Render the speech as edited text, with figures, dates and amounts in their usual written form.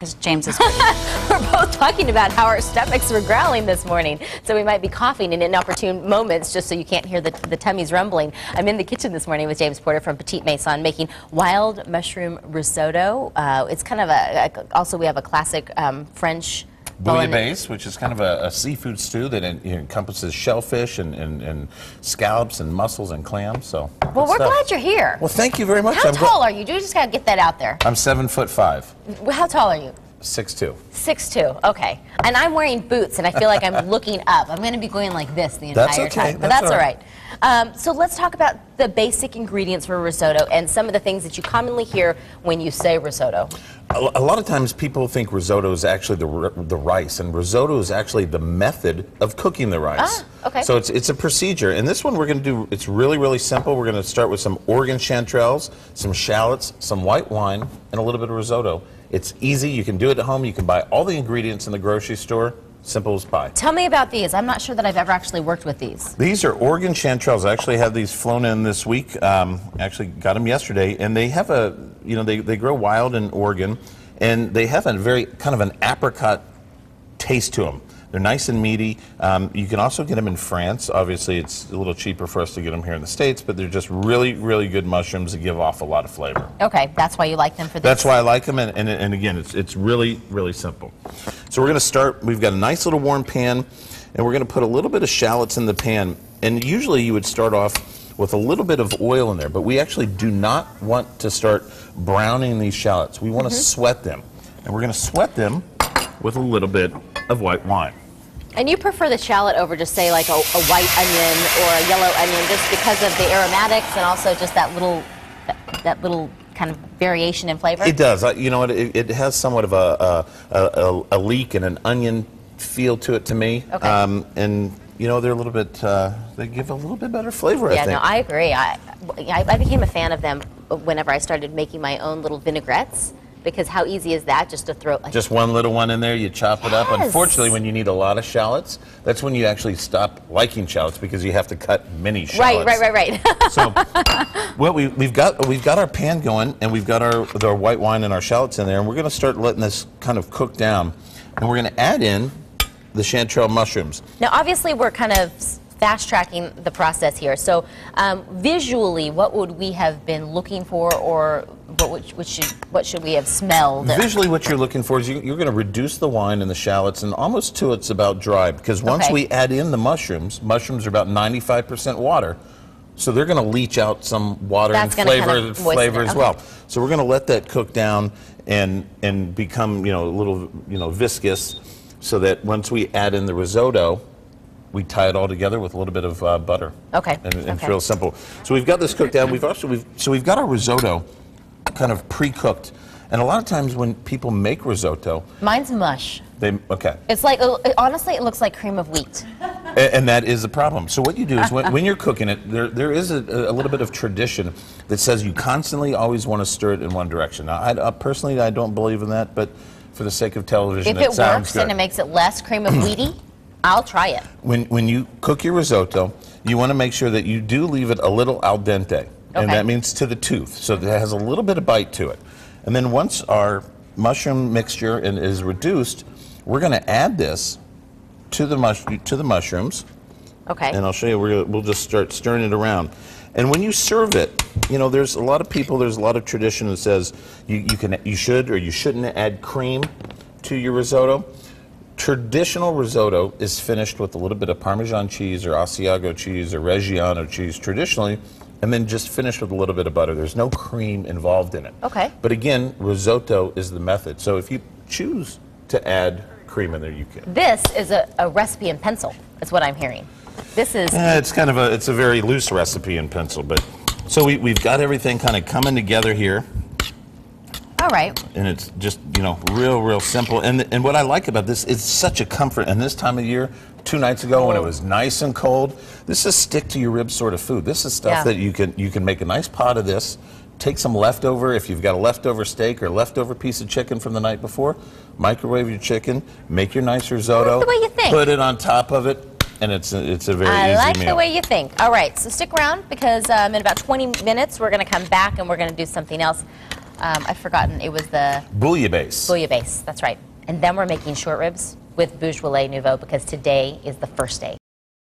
Because James is We're both talking about how our stomachs were growling this morning, so we might be coughing in inopportune moments just so you can't hear the tummies rumbling. I'm in the kitchen this morning with James Porter from Petite Maison making wild mushroom risotto. It's kind of also we have a classic French bouillabaisse, which is kind of a seafood stew that encompasses shellfish and scallops and mussels and clams. So, well, we're glad you're here. Well, thank you very much. How tall are you? Do you just gotta get that out there? I'm 7'5". How tall are you? 6'2". 6'2". Okay. And I'm wearing boots, and I feel like I'm looking up. I'm going to be going like this the entire time, but that's all right. So let's talk about the basic ingredients for risotto and some of the things that you commonly hear when you say risotto. A lot of times people think risotto is actually the rice, and risotto is actually the method of cooking the rice. Ah, okay. So it's a procedure, and this one we're going to do, it's really, really simple. We're going to start with some Oregon chanterelles, some shallots, some white wine, and a little bit of risotto. It's easy. You can do it at home. You can buy all the ingredients in the grocery store. Simple as pie. Tell me about these. I'm not sure that I've ever actually worked with these. These are Oregon chanterelles. I actually had these flown in this week. Actually got them yesterday, and they have they grow wild in Oregon, and they have a very kind of an apricot taste to them. They're nice and meaty. You can also get them in France. Obviously, it's a little cheaper for us to get them here in the States, but they're just really, really good mushrooms that give off a lot of flavor. Okay, that's why you like them for this. That's why I like them, and again, it's really, really simple. So we're going to start. We've got a nice little warm pan, and we're going to put a little bit of shallots in the pan. And usually you would start off with a little bit of oil in there, but we actually do not want to start browning these shallots. We want to sweat them, and we're going to sweat them with a little bit of white wine. And you prefer the shallot over just say like a white onion or a yellow onion just because of the aromatics and also just that little kind of variation in flavor? It does. You know what? It has somewhat of a leek and an onion feel to it to me. Okay. And you know, they're a little bit. They give a little bit better flavor. Yeah, I think. no, I agree. I became a fan of them whenever I started making my own little vinaigrettes. Because how easy is that just to throw? Just one little one in there, you chop it up. Yes. Unfortunately, when you need a lot of shallots, that's when you actually stop liking shallots because you have to cut many shallots. Right. So, well, we've got our pan going, and we've got our white wine and our shallots in there, and we're going to start letting this kind of cook down, and we're going to add in the chanterelle mushrooms. Now, obviously, we're kind of fast-tracking the process here. So, visually, what would we have been looking for, or what should we have smelled? Visually, what you're looking for is you're going to reduce the wine and the shallots, and almost till it's about dry. Because once we add in the mushrooms are about 95% water, so they're going to leach out some water and flavor as well. So we're going to let that cook down and become a little viscous, so that once we add in the risotto, we tie it all together with a little bit of butter. Okay. And it's real simple. So we've got this cooked down. We've got our risotto kind of pre-cooked, and a lot of times when people make risotto, mine's mush. It's like honestly, it looks like cream of wheat. And that is the problem. So what you do is when you're cooking it, there is a little bit of tradition that says you constantly always want to stir it in one direction. Now, personally, I don't believe in that, but for the sake of television, if it sounds works good. and it makes it less cream of wheaty, I'll try it. When you cook your risotto, you want to make sure that you do leave it a little al dente. And that means to the tooth, so that it has a little bit of bite to it. And then once our mushroom mixture is reduced, we're going to add this to the mushrooms. Okay. And I'll show you. We'll just start stirring it around. And when you serve it, there's a lot of tradition that says you should or you shouldn't add cream to your risotto. Traditional risotto is finished with a little bit of Parmesan cheese or Asiago cheese or Reggiano cheese traditionally, and then just finished with a little bit of butter. There's no cream involved in it. Okay. But again, risotto is the method. So if you choose to add cream in there, you can. This is a recipe in pencil, is what I'm hearing. This is... it's a very loose recipe in pencil, but... So we've got everything kind of coming together here. All right. And it's just, real simple. And what I like about this, it's such a comfort. And this time of year, 2 nights ago when it was nice and cold, this is stick to your ribs sort of food. This is stuff that you can make a nice pot of this, take some leftover, if you've got a leftover steak or leftover piece of chicken from the night before, microwave your chicken, make your nice risotto, the way you think. Put it on top of it, and it's a very easy meal. I like the way you think. All right, so stick around because in about 20 minutes we're going to come back and we're going to do something else I've forgotten. It was the Bouillabaisse. bouillabaisse. That's right. And then we're making short ribs with Bourgeois Nouveau because today is the first day.